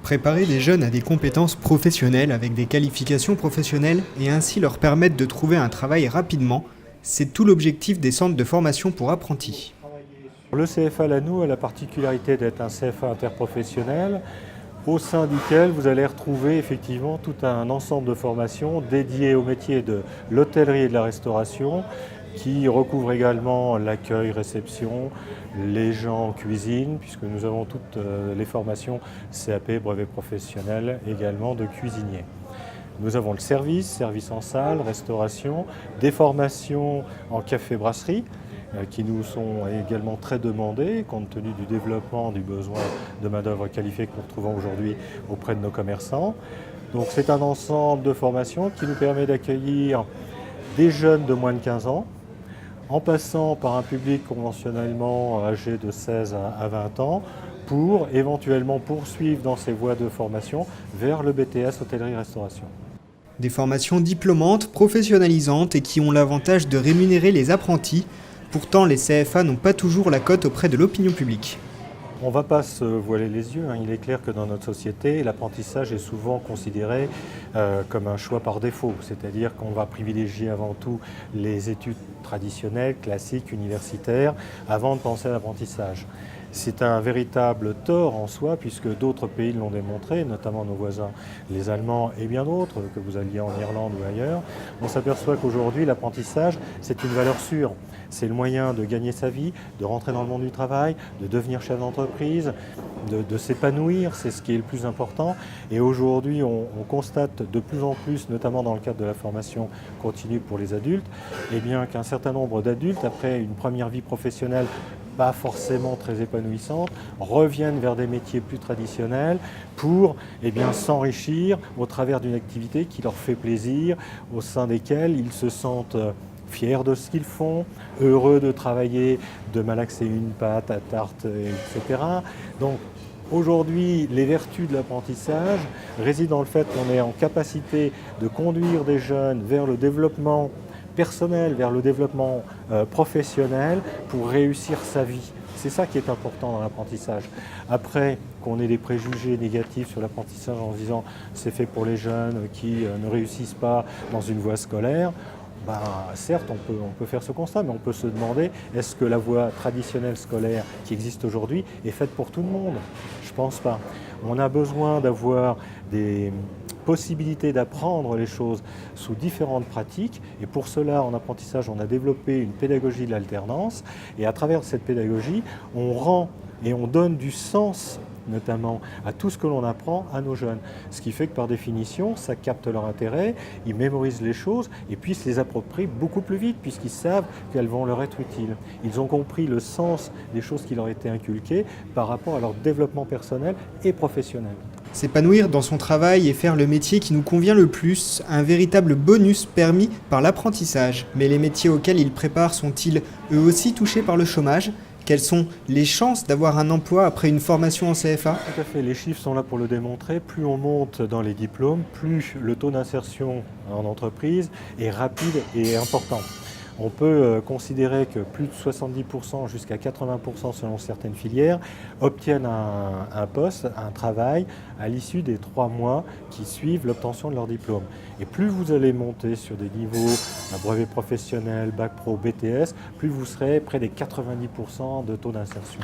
Préparer les jeunes à des compétences professionnelles avec des qualifications professionnelles et ainsi leur permettre de trouver un travail rapidement, c'est tout l'objectif des centres de formation pour apprentis. Le CFA Lannou a la particularité d'être un CFA interprofessionnel au sein duquel vous allez retrouver effectivement tout un ensemble de formations dédiées au métier de l'hôtellerie et de la restauration qui recouvre également l'accueil, réception, les gens en cuisine, puisque nous avons toutes les formations CAP, brevet professionnel, également de cuisinier. Nous avons le service en salle, restauration, des formations en café-brasserie, qui nous sont également très demandées compte tenu du développement du besoin de main-d'œuvre qualifiée que nous retrouvons aujourd'hui auprès de nos commerçants. Donc c'est un ensemble de formations qui nous permet d'accueillir des jeunes de moins de 15 ans, en passant par un public conventionnellement âgé de 16 à 20 ans, pour éventuellement poursuivre dans ces voies de formation vers le BTS hôtellerie-restauration. Des formations diplômantes, professionnalisantes et qui ont l'avantage de rémunérer les apprentis. Pourtant, les CFA n'ont pas toujours la cote auprès de l'opinion publique. On ne va pas se voiler les yeux, il est clair que dans notre société, l'apprentissage est souvent considéré comme un choix par défaut, c'est-à-dire qu'on va privilégier avant tout les études traditionnelles, classiques, universitaires, avant de penser à l'apprentissage. C'est un véritable tort en soi, puisque d'autres pays l'ont démontré, notamment nos voisins, les Allemands et bien d'autres, que vous alliez en Irlande ou ailleurs. On s'aperçoit qu'aujourd'hui, l'apprentissage, c'est une valeur sûre. C'est le moyen de gagner sa vie, de rentrer dans le monde du travail, de devenir chef d'entreprise, de s'épanouir, c'est ce qui est le plus important. Et aujourd'hui, on constate de plus en plus, notamment dans le cadre de la formation continue pour les adultes, eh bien, qu'un certain nombre d'adultes, après une première vie professionnelle pas forcément très épanouissantes, reviennent vers des métiers plus traditionnels pour s'enrichir au travers d'une activité qui leur fait plaisir, au sein desquelles ils se sentent fiers de ce qu'ils font, heureux de travailler, de malaxer une pâte à tarte, etc. Donc aujourd'hui, les vertus de l'apprentissage résident dans le fait qu'on est en capacité de conduire des jeunes vers le développement personnel, vers le développement professionnel pour réussir sa vie. C'est ça qui est important dans l'apprentissage. Après, qu'on ait des préjugés négatifs sur l'apprentissage en se disant c'est fait pour les jeunes qui ne réussissent pas dans une voie scolaire, certes, on peut faire ce constat, mais on peut se demander est-ce que la voie traditionnelle scolaire qui existe aujourd'hui est faite pour tout le monde? Je ne pense pas. On a besoin d'avoir des possibilité d'apprendre les choses sous différentes pratiques et pour cela en apprentissage on a développé une pédagogie de l'alternance et à travers cette pédagogie on rend et on donne du sens notamment à tout ce que l'on apprend à nos jeunes. Ce qui fait que par définition, ça capte leur intérêt, ils mémorisent les choses et puis se les approprient beaucoup plus vite puisqu'ils savent qu'elles vont leur être utiles. Ils ont compris le sens des choses qui leur étaient inculquées par rapport à leur développement personnel et professionnel. S'épanouir dans son travail et faire le métier qui nous convient le plus, un véritable bonus permis par l'apprentissage. Mais les métiers auxquels ils préparent sont-ils eux aussi touchés par le chômage ? Quelles sont les chances d'avoir un emploi après une formation en CFA ? Tout à fait, les chiffres sont là pour le démontrer. Plus on monte dans les diplômes, plus le taux d'insertion en entreprise est rapide et important. On peut considérer que plus de 70% jusqu'à 80% selon certaines filières obtiennent un poste, un travail à l'issue des 3 mois qui suivent l'obtention de leur diplôme. Et plus vous allez monter sur des niveaux brevet professionnel, bac pro, BTS, plus vous serez près des 90% de taux d'insertion.